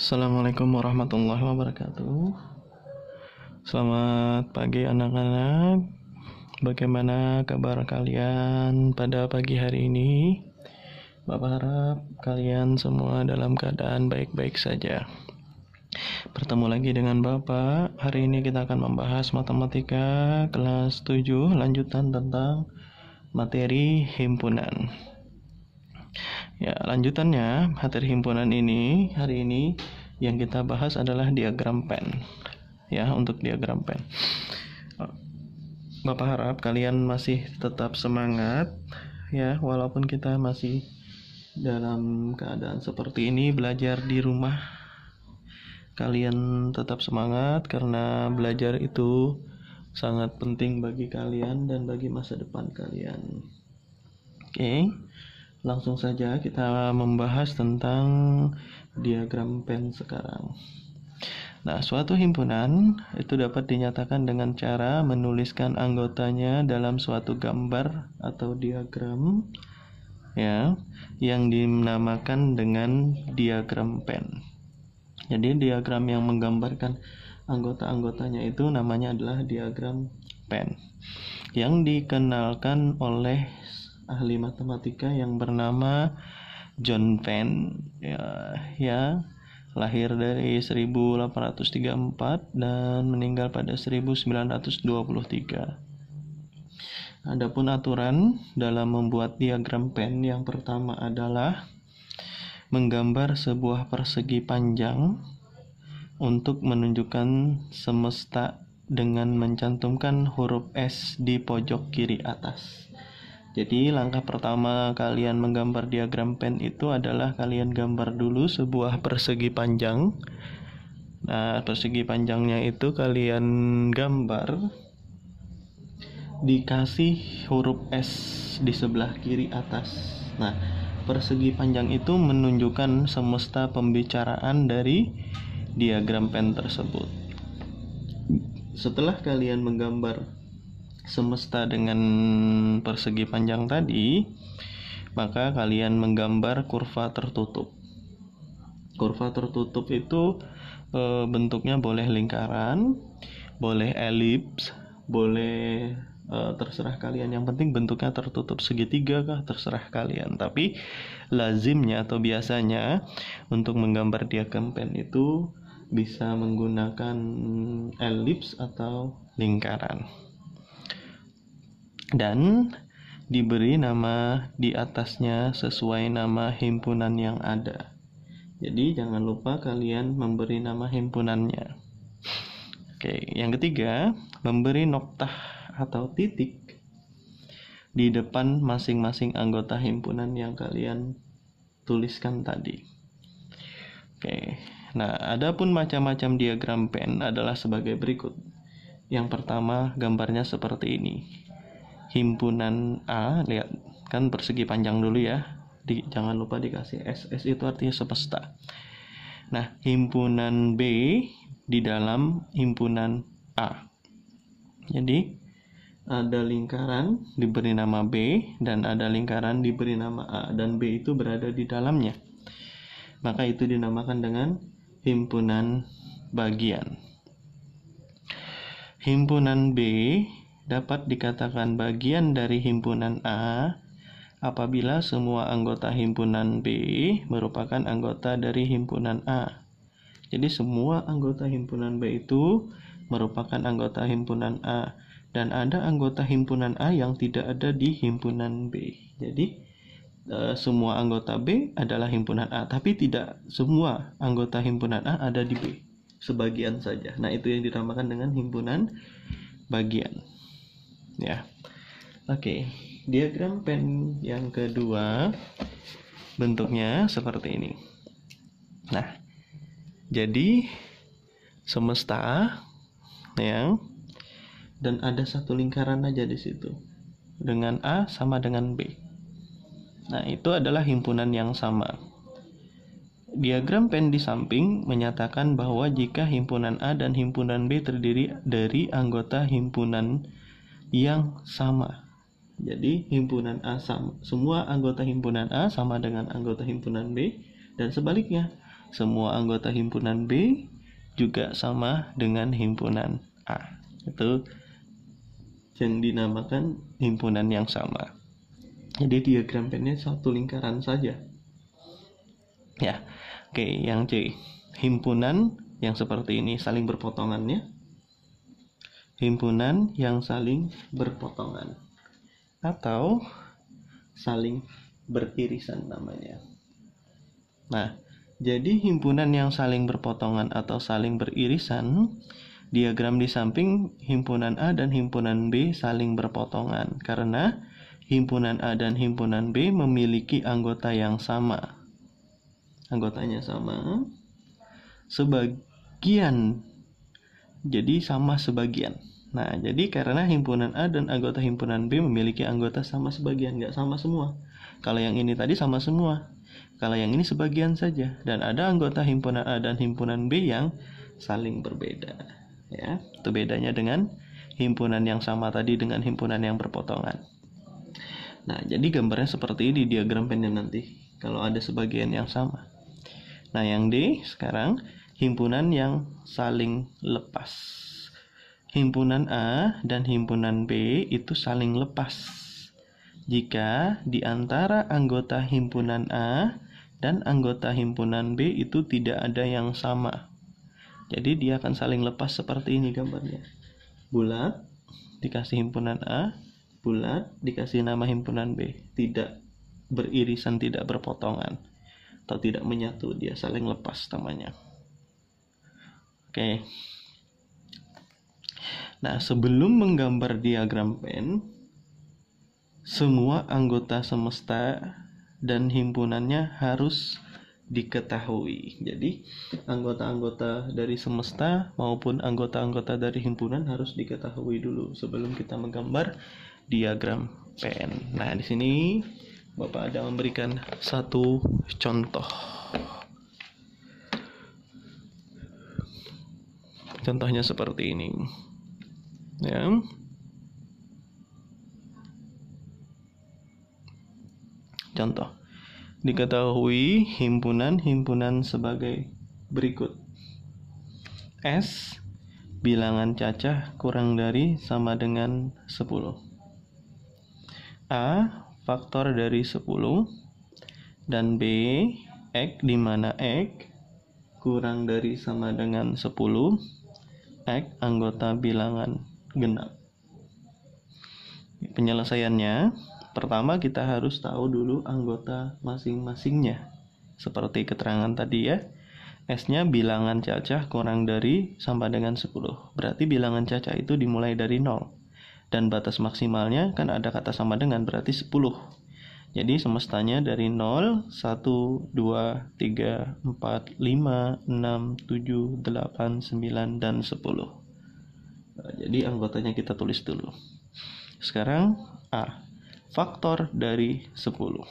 Assalamualaikum warahmatullahi wabarakatuh. Selamat pagi anak-anak. Bagaimana kabar kalian pada pagi hari ini? Bapak harap kalian semua dalam keadaan baik-baik saja. Bertemu lagi dengan Bapak. Hari ini kita akan membahas matematika kelas 7, lanjutan tentang materi himpunan. Ya, lanjutannya materi himpunan ini hari ini yang kita bahas adalah diagram pen. Ya, untuk diagram pen. Bapak harap kalian masih tetap semangat ya, walaupun kita masih dalam keadaan seperti ini belajar di rumah. Kalian tetap semangat karena belajar itu sangat penting bagi kalian dan bagi masa depan kalian. Oke. Langsung saja kita membahas tentang diagram pen sekarang. Nah, suatu himpunan itu dapat dinyatakan dengan cara menuliskan anggotanya dalam suatu gambar atau diagram ya, yang dinamakan dengan diagram pen. Jadi diagram yang menggambarkan anggota-anggotanya itu namanya adalah diagram pen, yang dikenalkan oleh ahli matematika yang bernama John Penn ya, lahir dari 1834 dan meninggal pada 1923. Adapun aturan dalam membuat diagram Penn yang pertama adalah menggambar sebuah persegi panjang untuk menunjukkan semesta dengan mencantumkan huruf S di pojok kiri atas. Jadi langkah pertama kalian menggambar diagram pen itu adalah kalian gambar dulu sebuah persegi panjang. Nah, persegi panjangnya itu kalian gambar dikasih huruf S di sebelah kiri atas. Nah, persegi panjang itu menunjukkan semesta pembicaraan dari diagram pen tersebut. Setelah kalian menggambar semesta dengan persegi panjang tadi, maka kalian menggambar kurva tertutup. Kurva tertutup itu bentuknya boleh lingkaran, boleh elips, boleh terserah kalian. Yang penting bentuknya tertutup, segitiga kah, terserah kalian. Tapi lazimnya atau biasanya untuk menggambar diagram pen itu bisa menggunakan elips atau lingkaran. Dan diberi nama di atasnya sesuai nama himpunan yang ada. Jadi jangan lupa kalian memberi nama himpunannya. Oke, yang ketiga, memberi noktah atau titik di depan masing-masing anggota himpunan yang kalian tuliskan tadi. Oke, nah adapun macam-macam diagram pen adalah sebagai berikut. Yang pertama, gambarnya seperti ini. Himpunan A, lihat kan persegi panjang dulu ya, jangan lupa dikasih S. S itu artinya semesta. Nah, himpunan B di dalam himpunan A. Jadi ada lingkaran diberi nama B dan ada lingkaran diberi nama A, dan B itu berada di dalamnya. Maka itu dinamakan dengan himpunan bagian. Himpunan B dapat dikatakan bagian dari himpunan A apabila semua anggota himpunan B merupakan anggota dari himpunan A. Jadi semua anggota himpunan B itu merupakan anggota himpunan A, dan ada anggota himpunan A yang tidak ada di himpunan B. Jadi semua anggota B adalah himpunan A, tapi tidak semua anggota himpunan A ada di B, sebagian saja. Nah, itu yang dinamakan dengan himpunan bagian. Ya, oke. Diagram pen yang kedua bentuknya seperti ini. Nah, jadi semesta ya, dan ada satu lingkaran aja di situ dengan A sama dengan B. Nah, itu adalah himpunan yang sama. Diagram pen di samping menyatakan bahwa jika himpunan A dan himpunan B terdiri dari anggota himpunan yang sama. Jadi himpunan A sama, semua anggota himpunan A sama dengan anggota himpunan B, dan sebaliknya semua anggota himpunan B juga sama dengan himpunan A. Itu yang dinamakan himpunan yang sama. Jadi diagram Venn-nya satu lingkaran saja. Ya. Oke, yang C. Himpunan yang seperti ini saling berpotongannya. Himpunan yang saling berpotongan atau saling beririsan namanya. Nah, jadi himpunan yang saling berpotongan atau saling beririsan, diagram di samping himpunan A dan himpunan B saling berpotongan karena himpunan A dan himpunan B memiliki anggota yang sama. Anggotanya sama, sebagian, jadi sama sebagian. Nah, jadi karena himpunan A dan anggota himpunan B memiliki anggota sama sebagian, nggak sama semua. Kalau yang ini tadi sama semua, kalau yang ini sebagian saja. Dan ada anggota himpunan A dan himpunan B yang saling berbeda. Ya, itu bedanya dengan himpunan yang sama tadi dengan himpunan yang berpotongan. Nah, jadi gambarnya seperti ini diagram Venn nanti, kalau ada sebagian yang sama. Nah, yang D sekarang himpunan yang saling lepas. Himpunan A dan himpunan B itu saling lepas jika di antara anggota himpunan A dan anggota himpunan B itu tidak ada yang sama. Jadi dia akan saling lepas seperti ini gambarnya. Bulat dikasih himpunan A, bulat dikasih nama himpunan B. Tidak beririsan, tidak berpotongan, atau tidak menyatu, dia saling lepas namanya. Oke. Nah, sebelum menggambar diagram Venn, semua anggota semesta dan himpunannya harus diketahui. Jadi, anggota-anggota dari semesta maupun anggota-anggota dari himpunan harus diketahui dulu sebelum kita menggambar diagram Venn. Nah, di sini Bapak ada memberikan satu contoh. Contohnya seperti ini. Ya. Contoh. Diketahui himpunan-himpunan sebagai berikut. S bilangan cacah kurang dari sama dengan 10. A faktor dari 10 dan B X di mana X kurang dari sama dengan 10, X anggota bilangan genap. Penyelesaiannya, pertama kita harus tahu dulu anggota masing-masingnya. Seperti keterangan tadi ya. S-nya bilangan cacah kurang dari sama dengan 10. Berarti bilangan cacah itu dimulai dari 0. Dan batas maksimalnya kan ada kata sama dengan, berarti 10. Jadi semestanya dari 0, 1, 2, 3, 4, 5, 6, 7, 8, 9, dan 10. Nah, jadi anggotanya kita tulis dulu. Sekarang A, faktor dari 10.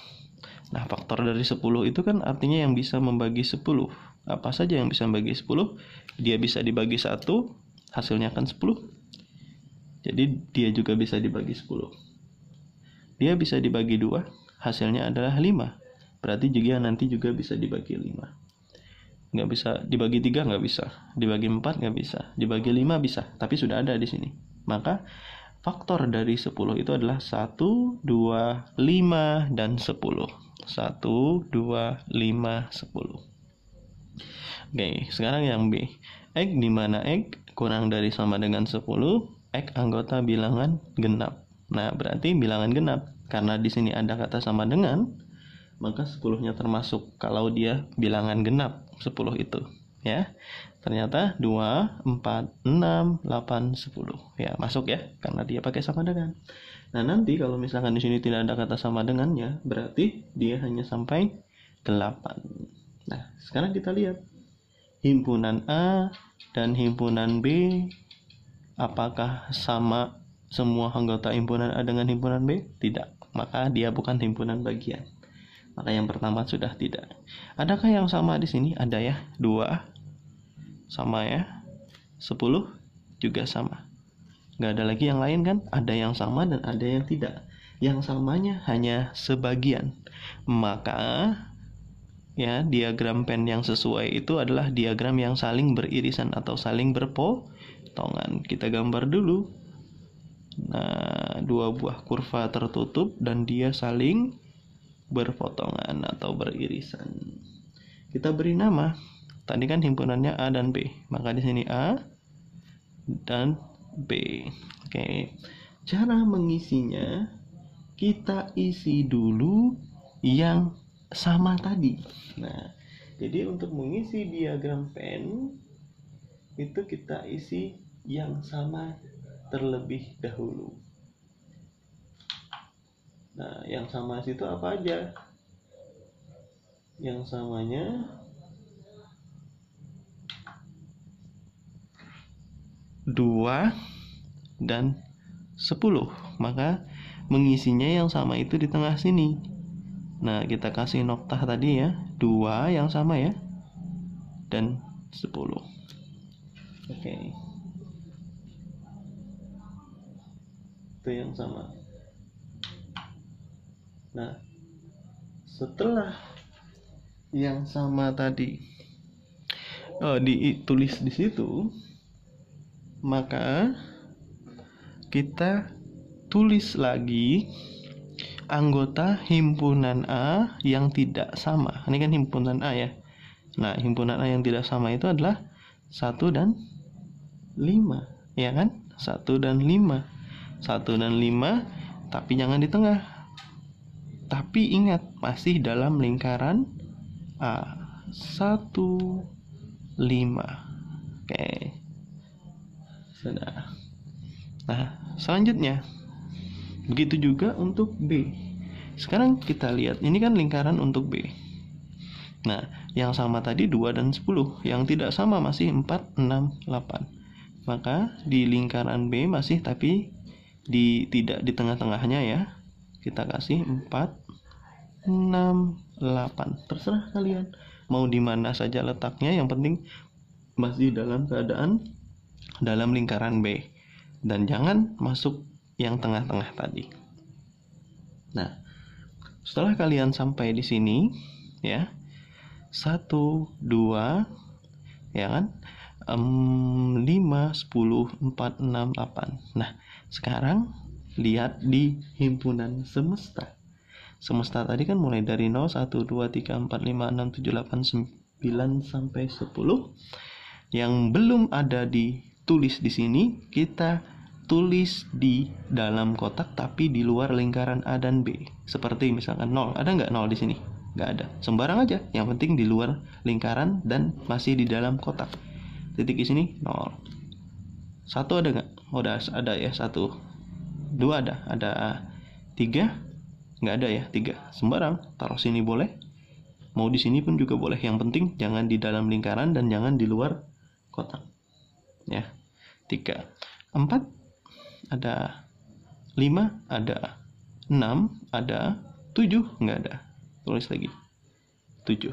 Nah, faktor dari 10 itu kan artinya yang bisa membagi 10. Apa saja yang bisa membagi 10? Dia bisa dibagi 1, hasilnya kan 10. Jadi dia juga bisa dibagi 10. Dia bisa dibagi 2, hasilnya adalah 5. Berarti juga nanti juga bisa dibagi 5. Nggak bisa dibagi 3, nggak bisa. Dibagi 4 nggak bisa. Dibagi 5 bisa, tapi sudah ada di sini. Maka faktor dari 10 itu adalah 1, 2, 5, dan 10. 1, 2, 5, 10. Oke, sekarang yang B. X di mana X kurang dari sama dengan 10, X anggota bilangan genap. Nah, berarti bilangan genap. Karena di sini ada kata sama dengan, maka 10-nya termasuk kalau dia bilangan genap 10 itu. Ya, ternyata 2, 4, 6, 8, 10. Ya, masuk ya, karena dia pakai sama dengan. Nah, nanti kalau misalkan di sini tidak ada kata sama dengannya, berarti dia hanya sampai 8. Nah, sekarang kita lihat. Himpunan A dan himpunan B, apakah sama semua anggota himpunan A dengan himpunan B? Tidak. Maka dia bukan himpunan bagian. Maka yang pertama sudah tidak. Adakah yang sama di sini? Ada ya, 2 sama ya, 10 juga sama. Nggak ada lagi yang lain kan? Ada yang sama dan ada yang tidak. Yang samanya hanya sebagian. Maka ya, diagram pen yang sesuai itu adalah diagram yang saling beririsan atau saling berpotongan. Kita gambar dulu. Nah, dua buah kurva tertutup dan dia saling berpotongan atau beririsan. Kita beri nama. Tadi kan himpunannya A dan B, maka di sini A dan B. Oke. Cara mengisinya, kita isi dulu yang sama tadi. Nah, jadi untuk mengisi diagram pen itu kita isi yang sama terlebih dahulu. Nah, yang sama situ apa aja? Yang samanya 2 dan 10. Maka mengisinya yang sama itu di tengah sini. Nah, kita kasih noktah tadi ya, 2 yang sama ya, dan 10. Oke. Itu yang sama. Nah, setelah yang sama tadi ditulis di situ, maka kita tulis lagi anggota himpunan A yang tidak sama. Ini kan himpunan A ya. Nah, himpunan A yang tidak sama itu adalah 1 dan 5, ya kan? 1 dan 5. 1 dan 5, tapi jangan di tengah. Tapi ingat, masih dalam lingkaran A. 1, 5. Oke. Sudah. Nah, selanjutnya begitu juga untuk B. Sekarang kita lihat, ini kan lingkaran untuk B. Nah, yang sama tadi 2 dan 10. Yang tidak sama masih 4, 6, 8. Maka di lingkaran B masih, tapi tidak di tengah-tengahnya ya. Kita kasih 4, 6, 8. Terserah kalian mau di mana saja letaknya, yang penting masih dalam keadaan dalam lingkaran B. Dan jangan masuk yang tengah-tengah tadi. Nah, setelah kalian sampai di sini ya, 1, 2 ya kan, 5, 10, 4, 6, 8. Nah, sekarang lihat di himpunan semesta. Semesta tadi kan mulai dari 0, 1, 2, 3, 4, 5, 6, 7, 8, 9 sampai 10. Yang belum ada ditulis di sini, kita tulis di dalam kotak tapi di luar lingkaran A dan B. Seperti misalkan 0. Ada nggak 0 di sini? Nggak ada. Sembarang aja. Yang penting di luar lingkaran dan masih di dalam kotak. Titik di sini 0. 1 ada nggak? Oh, ada ya, 1. 2 ada. Ada 3? Nggak ada ya, 3. Sembarang. Taruh sini boleh. Mau di sini pun juga boleh. Yang penting jangan di dalam lingkaran dan jangan di luar kotak. Ya. 3. 4 ada, 5 ada, 6 ada, 7 nggak ada. Tulis lagi 7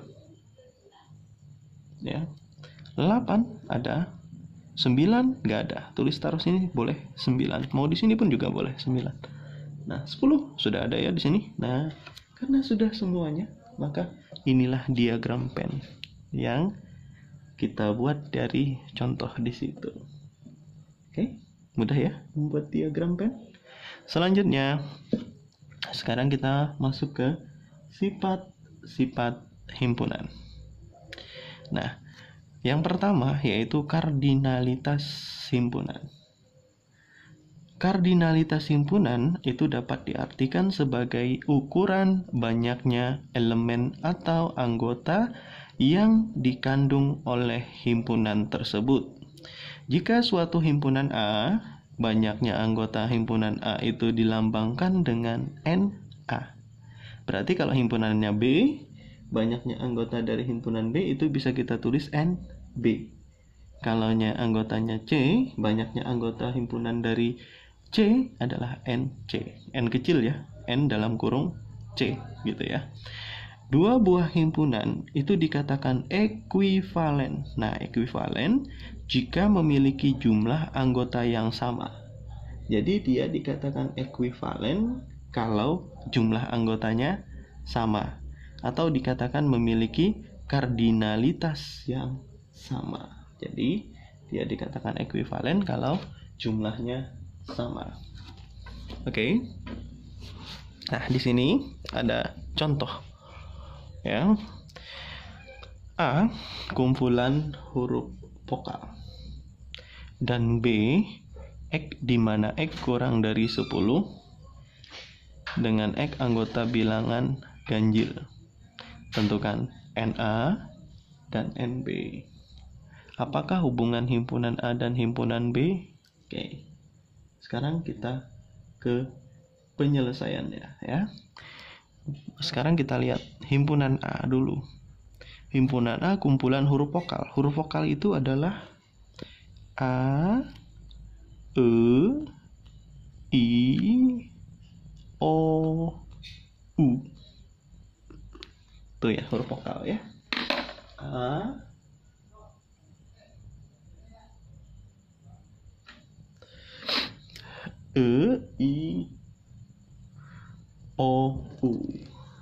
ya. 8 ada, 9 nggak ada. Tulis taruh sini boleh 9. Mau di sini pun juga boleh 9. Nah, 10 sudah ada ya di sini. Nah, karena sudah semuanya, maka inilah diagram pen yang kita buat dari contoh di situ. Oke, mudah ya membuat diagram pen. Selanjutnya, sekarang kita masuk ke sifat-sifat himpunan. Nah, yang pertama yaitu kardinalitas himpunan. Kardinalitas himpunan itu dapat diartikan sebagai ukuran banyaknya elemen atau anggota yang dikandung oleh himpunan tersebut. Jika suatu himpunan A, banyaknya anggota himpunan A itu dilambangkan dengan NA. Berarti kalau himpunannya B, banyaknya anggota dari himpunan B itu bisa kita tulis NB. Kalau anggotanya C, banyaknya anggota himpunan dari C adalah NC. N kecil ya, N dalam kurung C gitu ya. Dua buah himpunan itu dikatakan ekuivalen. Nah, ekuivalen jika memiliki jumlah anggota yang sama. Jadi dia dikatakan ekuivalen kalau jumlah anggotanya sama. atau dikatakan memiliki kardinalitas yang sama. Jadi dia dikatakan ekuivalen kalau jumlahnya sama. Oke. Nah, di sini ada contoh ya. A kumpulan huruf vokal dan B X di mana X kurang dari 10 dengan X anggota bilangan ganjil. Tentukan NA dan NB. Apakah hubungan himpunan A dan himpunan B? Oke. Sekarang kita ke penyelesaiannya ya. Sekarang kita lihat himpunan A dulu. Himpunan A kumpulan huruf vokal. Huruf vokal itu adalah A, E, I, O, U. Tuh ya huruf vokal ya. A, E, I, O, U.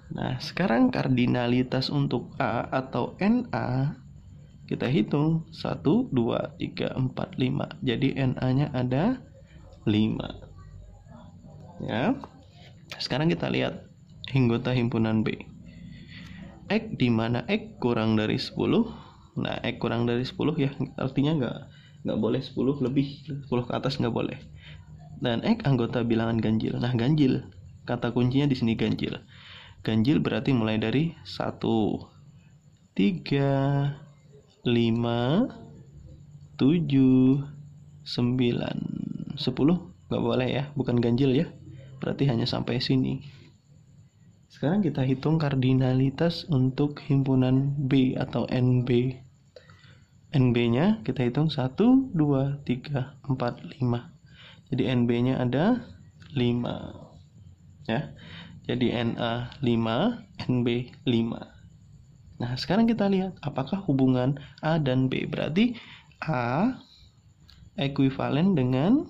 Nah, sekarang kardinalitas untuk A atau NA kita hitung 1, 2, 3, 4, 5. Jadi NA-nya ada 5. Ya. Sekarang kita lihat anggota himpunan B. X di mana X kurang dari 10. Nah, X kurang dari 10 ya artinya nggak boleh 10 lebih, 10 ke atas nggak boleh. Dan X anggota bilangan ganjil. Nah, ganjil kata kuncinya di sini ganjil. Ganjil berarti mulai dari 1, 3, 5, 7, 9, 10 nggak boleh ya, bukan ganjil ya. Berarti hanya sampai sini. Sekarang kita hitung kardinalitas untuk himpunan B atau NB. NB-nya kita hitung 1, 2, 3, 4, 5. Jadi NB-nya ada 5. Ya. Jadi NA 5, NB 5. Nah, sekarang kita lihat apakah hubungan A dan B. Berarti A ekuivalen dengan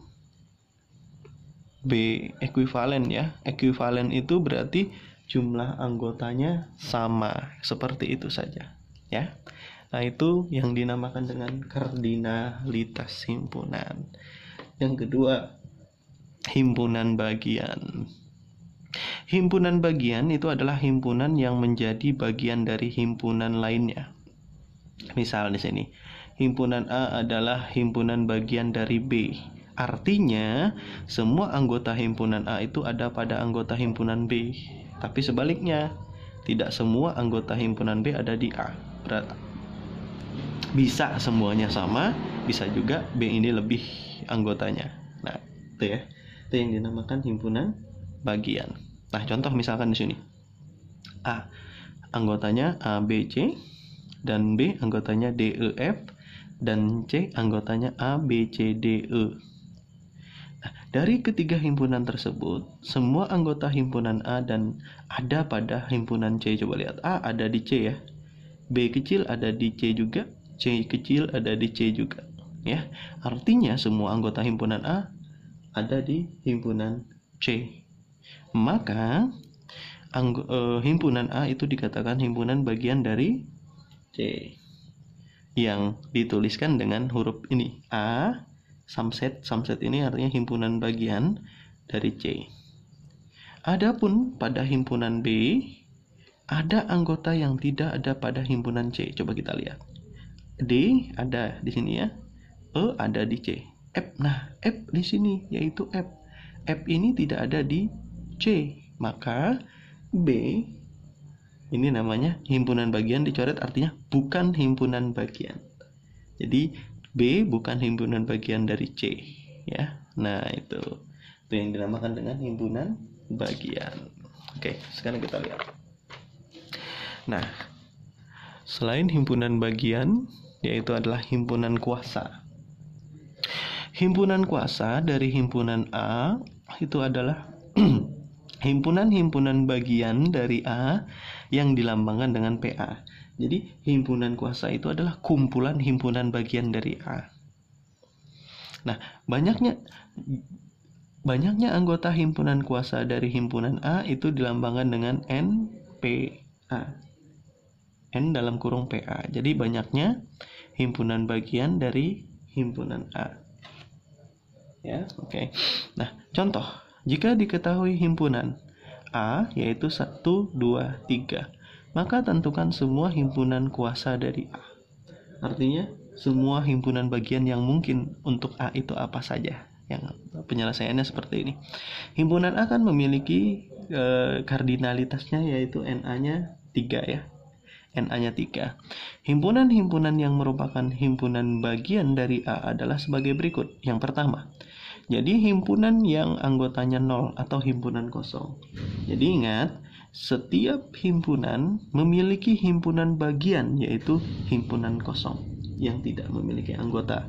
B. Ekuivalen ya. Ekuivalen itu berarti jumlah anggotanya sama. Seperti itu saja ya. Nah, itu yang dinamakan dengan kardinalitas himpunan. Yang kedua, himpunan bagian. Himpunan bagian itu adalah himpunan yang menjadi bagian dari himpunan lainnya. Misal di sini, himpunan A adalah himpunan bagian dari B. Artinya, semua anggota himpunan A itu ada pada anggota himpunan B. Tapi sebaliknya, tidak semua anggota himpunan B ada di A. Berarti bisa semuanya sama, bisa juga B ini lebih anggotanya. Nah, itu ya. Itu yang dinamakan himpunan bagian. Nah, contoh misalkan di sini. A anggotanya A, B, C, dan B anggotanya D, E, F, dan C anggotanya A, B, C, D, E. Nah, dari ketiga himpunan tersebut, semua anggota himpunan A dan ada pada himpunan C. Coba lihat, A ada di C ya. B kecil ada di C juga, C kecil ada di C juga. Ya, artinya semua anggota himpunan A ada di himpunan C. Maka himpunan A itu dikatakan himpunan bagian dari C yang dituliskan dengan huruf ini A subset ini artinya himpunan bagian dari C. Adapun pada himpunan B ada anggota yang tidak ada pada himpunan C. Coba kita lihat. D ada di sini ya. E ada di C. F, nah F di sini yaitu F. F ini tidak ada di C, maka B ini namanya himpunan bagian dicoret artinya bukan himpunan bagian. Jadi B bukan himpunan bagian dari C ya. Nah, itu yang dinamakan dengan himpunan bagian. Oke, sekarang kita lihat. Nah, selain himpunan bagian yaitu adalah himpunan kuasa. Himpunan kuasa dari himpunan A itu adalah himpunan-himpunan bagian dari A yang dilambangkan dengan PA. Jadi himpunan kuasa itu adalah kumpulan himpunan bagian dari A. Nah, banyaknya anggota himpunan kuasa dari himpunan A itu dilambangkan dengan NP A. N dalam kurung PA. Jadi banyaknya himpunan bagian dari himpunan A. Ya, oke. Nah, contoh, jika diketahui himpunan A yaitu 1, 2, 3, maka tentukan semua himpunan kuasa dari A. Artinya, semua himpunan bagian yang mungkin untuk A itu apa saja. Yang penyelesaiannya seperti ini. Himpunan A kan memiliki kardinalitasnya yaitu NA-nya 3 ya. NA-nya 3. Himpunan-himpunan yang merupakan himpunan bagian dari A adalah sebagai berikut. Yang pertama, jadi himpunan yang anggotanya 0 atau himpunan kosong. Jadi ingat, setiap himpunan memiliki himpunan bagian yaitu himpunan kosong yang tidak memiliki anggota.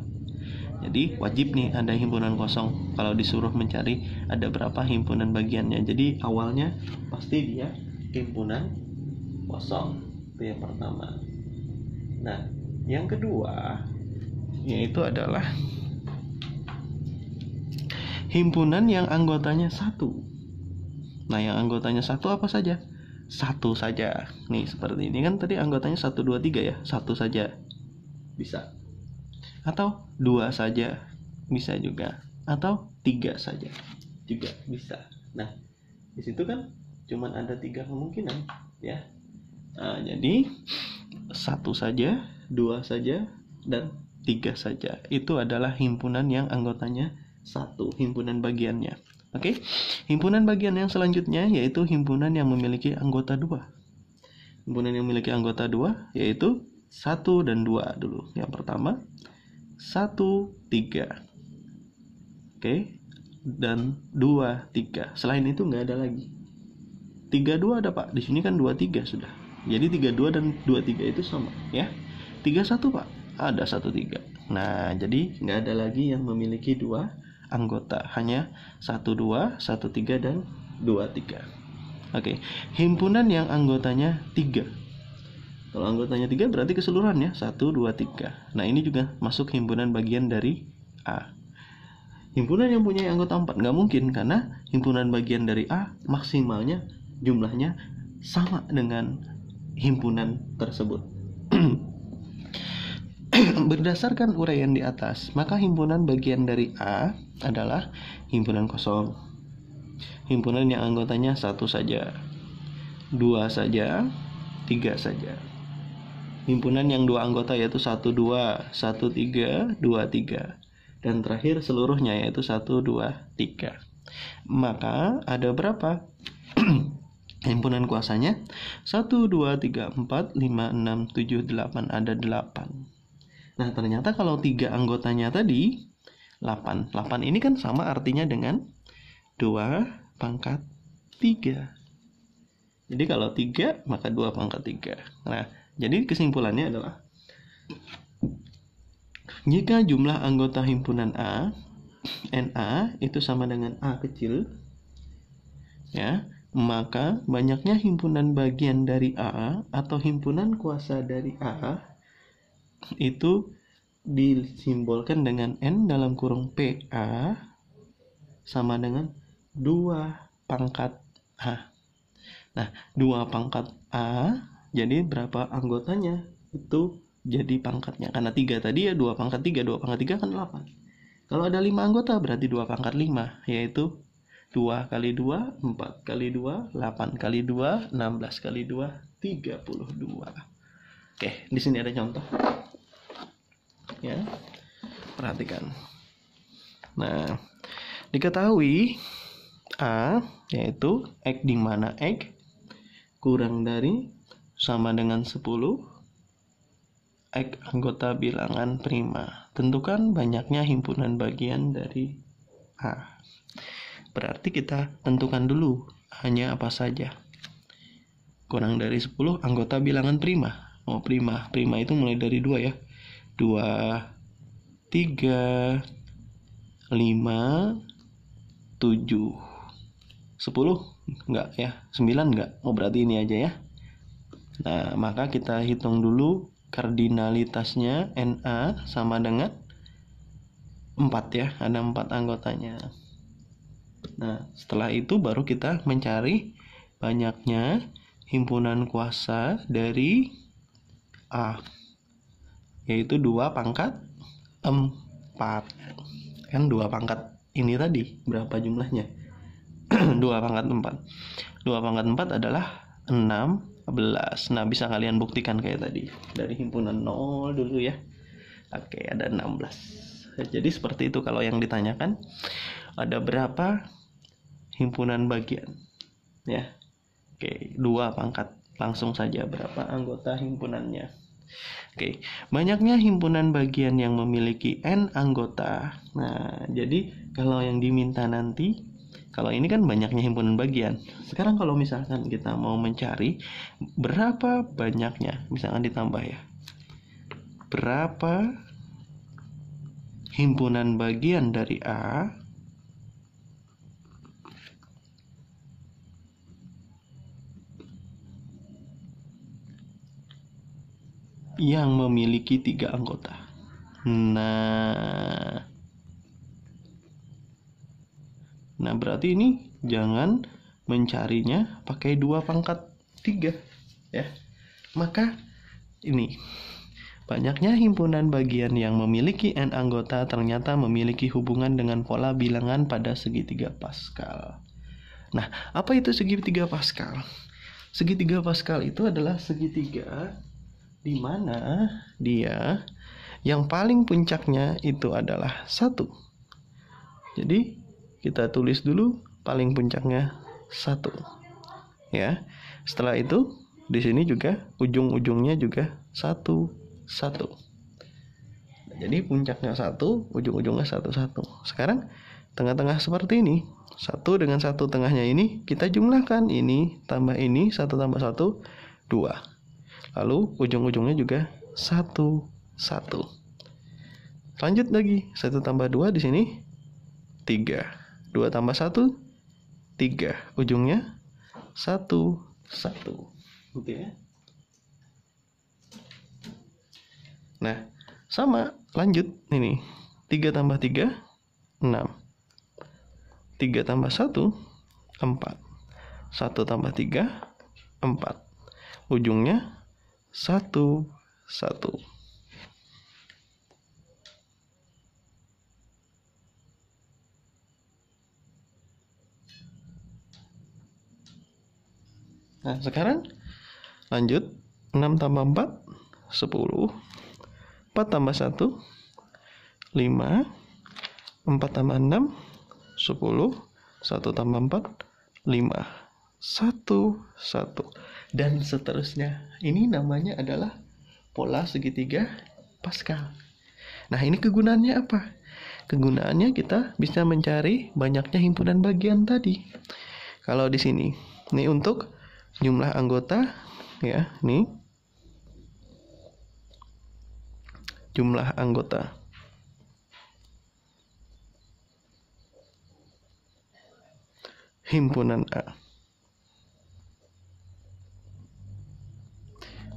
Jadi wajib nih ada himpunan kosong. Kalau disuruh mencari ada berapa himpunan bagiannya. Jadi awalnya pasti dia himpunan kosong. Itu yang pertama. Nah, yang kedua yaitu adalah himpunan yang anggotanya 1. Nah, yang anggotanya 1 apa saja? 1 saja. Nih, seperti ini kan tadi anggotanya 1, 2, 3 ya. 1 saja. Bisa. Atau 2 saja. Bisa juga. Atau 3 saja. Juga bisa. Nah, di situ kan cuma ada 3 kemungkinan, ya. Nah, jadi 1 saja, 2 saja, dan 3 saja. Itu adalah himpunan yang anggotanya 1, himpunan bagiannya. Oke. Himpunan bagian yang selanjutnya yaitu himpunan yang memiliki anggota 2. Himpunan yang memiliki anggota 2 yaitu 1 dan 2 dulu. Yang pertama 1, 3. Oke. Dan 2, 3. Selain itu nggak ada lagi. 3, 2 ada Pak. Di sini kan 2, 3 sudah. Jadi 3, 2 dan 2, 3 itu sama ya. 3, 1 Pak. Ada 1, 3. Nah, jadi nggak ada lagi yang memiliki 2 anggota, hanya 1, 2, 1, 3, dan 2, 3. Oke, himpunan yang anggotanya 3. Kalau anggotanya 3 berarti keseluruhan ya, 1, 2, 3. Nah, ini juga masuk himpunan bagian dari A. Himpunan yang punya anggota 4 nggak mungkin, karena himpunan bagian dari A maksimalnya jumlahnya sama dengan himpunan tersebut. Berdasarkan uraian di atas, maka himpunan bagian dari A adalah himpunan kosong. Himpunan yang anggotanya 1 saja, 2 saja, 3 saja. Himpunan yang 2 anggota yaitu 1, 2, 1, 3, 2, 3. Dan terakhir seluruhnya yaitu 1, 2, 3. Maka ada berapa himpunan kuasanya? 1, 2, 3, 4, 5, 6, 7, 8. Ada 8. Nah, ternyata kalau 3 anggotanya tadi 8. 8 ini kan sama artinya dengan 2 pangkat 3. Jadi kalau 3 maka 2 pangkat 3. Nah, jadi kesimpulannya adalah jika jumlah anggota himpunan A, NA itu sama dengan A kecil, ya, maka banyaknya himpunan bagian dari A atau himpunan kuasa dari A itu disimbolkan dengan N dalam kurung PA sama dengan 2 pangkat A. Nah, 2 pangkat A, jadi berapa anggotanya? Itu jadi pangkatnya. Karena 3 tadi ya 2 pangkat 3, 2 pangkat 3 kan 8. Kalau ada 5 anggota berarti 2 pangkat 5, yaitu 2 kali 2, 4 kali 2, 8 kali 2, 16 kali 2, 32. Oke, di sini ada contoh. Ya, perhatikan. Nah, diketahui A yaitu X di mana X kurang dari sama dengan 10 X anggota bilangan prima. Tentukan banyaknya himpunan bagian dari A. Berarti kita tentukan dulu A-nya apa saja. Kurang dari 10 anggota bilangan prima. Oh, prima. Prima itu mulai dari 2 ya. 2, 3, 5, 7, 10 enggak ya, 9 enggak. Oh, berarti ini aja ya. Nah, maka kita hitung dulu kardinalitasnya. NA sama dengan 4 ya, ada 4 anggotanya. Nah, setelah itu baru kita mencari banyaknya himpunan kuasa dari A, yaitu 2 pangkat 4. Kan 2 pangkat ini tadi berapa jumlahnya? 2 pangkat 4. 2 pangkat 4 adalah 16. Nah, bisa kalian buktikan kayak tadi. Dari himpunan 0 dulu ya. Oke, ada 16. Jadi seperti itu kalau yang ditanyakan. Ada berapa himpunan bagian? Ya. Oke, 2 pangkat. Langsung saja berapa anggota himpunannya. Oke, banyaknya himpunan bagian yang memiliki N anggota. Nah, jadi kalau yang diminta nanti, kalau ini kan banyaknya himpunan bagian. Sekarang kalau misalkan kita mau mencari berapa banyaknya, misalkan ditambah ya. Berapa himpunan bagian dari A yang memiliki 3 anggota. Nah berarti ini jangan mencarinya pakai 2 pangkat 3 ya. Maka ini banyaknya himpunan bagian yang memiliki N anggota ternyata memiliki hubungan dengan pola bilangan pada segitiga Pascal. Nah, apa itu segitiga Pascal? Segitiga Pascal itu adalah segitiga di mana dia yang paling puncaknya itu adalah 1. Jadi kita tulis dulu paling puncaknya 1. Ya. Setelah itu di sini juga ujung-ujungnya juga 1. Jadi puncaknya 1, ujung-ujungnya 1. Sekarang tengah-tengah seperti ini. 1 dengan 1 tengahnya ini kita jumlahkan, ini tambah ini, 1 tambah 1 2. Lalu ujung-ujungnya juga 1. Lanjut lagi, 1 tambah 2 di sini 3. 2 tambah 1 3. Ujungnya 1. Gitu ya. Nah, sama, lanjut ini. 3 tambah 3 6. 3 tambah 1 4. 1 tambah 3 4. Ujungnya 1. Nah, sekarang lanjut. 6 tambah 4 10. 4 tambah 1 5. 4 tambah 6 10. 1 tambah 4 5. 1. Dan seterusnya. Ini namanya adalah pola segitiga Pascal. Nah, ini kegunaannya apa? Kegunaannya kita bisa mencari banyaknya himpunan bagian tadi. Kalau di sini, ini untuk jumlah anggota ya, nih. Jumlah anggota. Himpunan A.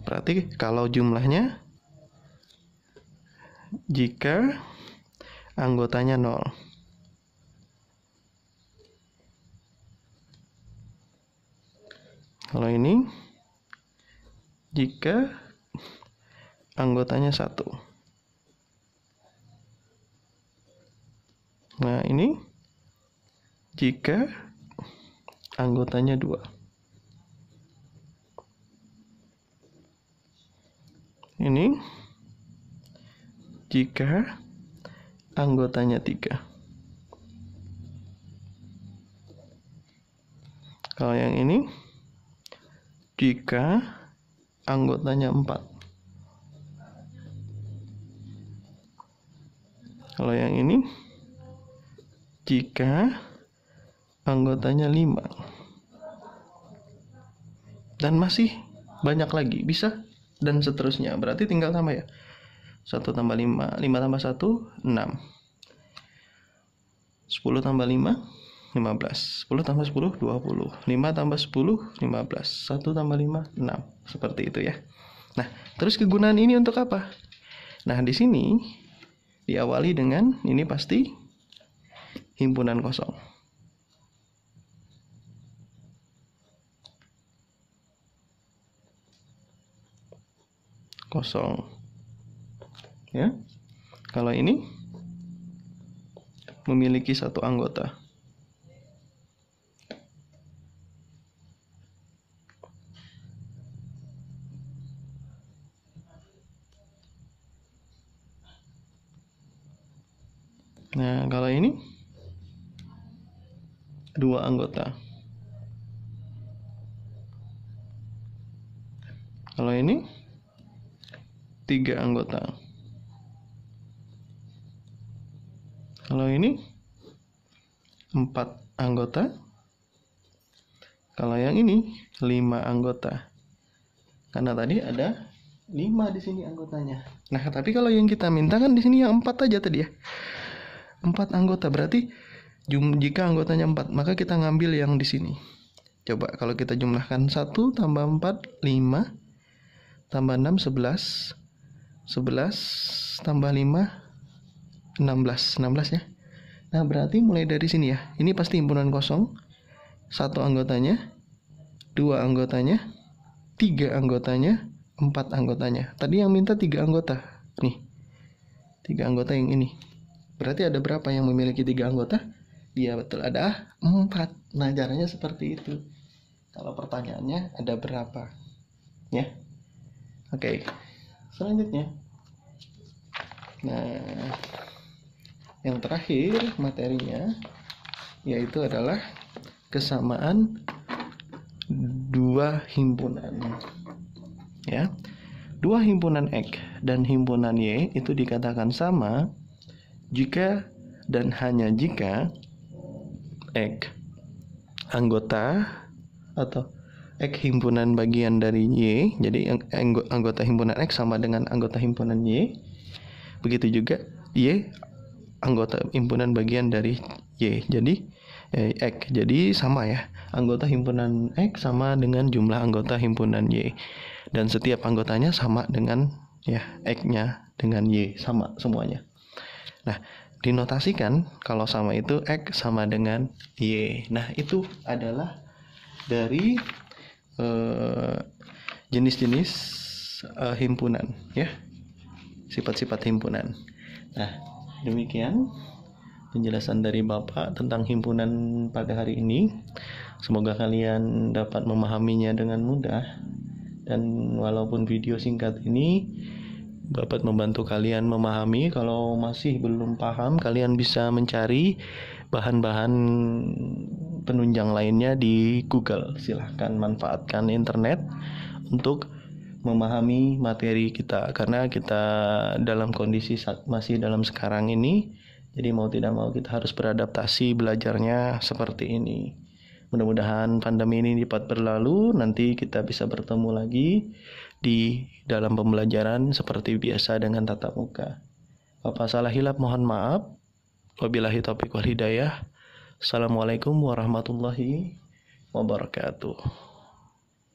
Berarti kalau jumlahnya jika anggotanya 0. Kalau ini jika anggotanya 1. Nah, ini jika anggotanya 2. Ini jika anggotanya 3. Kalau yang ini jika anggotanya 4. Kalau yang ini jika anggotanya 5. Dan masih banyak lagi, bisa dan seterusnya. Berarti tinggal tambah ya. 1 tambah 5, 5 tambah 1 6. 10 tambah 5 15. 10 tambah 10 20. 5 tambah 10 15. 1 tambah 5 6. Seperti itu ya. Nah, terus kegunaan ini untuk apa? Nah, di sini diawali dengan ini pasti himpunan kosong. kosong. Ya. Kalau ini memiliki satu anggota. Nah, kalau ini dua anggota. Kalau ini tiga anggota. Kalau ini 4 anggota. Kalau yang ini 5 anggota. Karena tadi ada 5 di sini anggotanya. Nah, tapi kalau yang kita minta kan di sini yang 4 aja tadi ya. 4 anggota, berarti jika anggotanya 4, maka kita ngambil yang di sini. Coba kalau kita jumlahkan 1 tambah 4, 5 tambah 6, 11 11 tambah 5, 16 ya. Nah, berarti mulai dari sini ya. Ini pasti himpunan kosong. 1 anggotanya, 2 anggotanya, 3 anggotanya, 4 anggotanya. Tadi yang minta 3 anggota. Nih, 3 anggota yang ini. Berarti ada berapa yang memiliki 3 anggota? Iya, betul, ada 4. Nah, caranya seperti itu. Kalau pertanyaannya ada berapa? Ya. Oke. Selanjutnya. Nah, yang terakhir materinya yaitu adalah kesamaan 2 himpunan. Ya. 2 himpunan X dan himpunan Y itu dikatakan sama jika dan hanya jika X anggota atau X himpunan bagian dari Y, jadi anggota himpunan X sama dengan anggota himpunan Y. Begitu juga Y anggota himpunan bagian dari Y. Jadi X, jadi sama ya. Anggota himpunan X sama dengan jumlah anggota himpunan Y. Dan setiap anggotanya sama dengan ya X-nya dengan Y, sama semuanya. Nah, dinotasikan kalau sama itu X sama dengan Y. Nah, itu adalah dari jenis-jenis himpunan ya. Sifat-sifat himpunan. Nah, demikian penjelasan dari Bapak tentang himpunan pada hari ini. Semoga kalian dapat memahaminya dengan mudah. Dan walaupun video singkat ini dapat membantu kalian memahami, kalau masih belum paham, kalian bisa mencari bahan-bahan penunjang lainnya di Google. Silahkan manfaatkan internet untuk memahami materi kita, karena kita dalam kondisi masih dalam sekarang ini, jadi mau tidak mau kita harus beradaptasi belajarnya seperti ini. Mudah-mudahan pandemi ini dapat berlalu, nanti kita bisa bertemu lagi di dalam pembelajaran seperti biasa dengan tatap muka. Bapak salah hilap mohon maaf. Wabillahi taufiq wal hidayah. Assalamualaikum warahmatullahi wabarakatuh.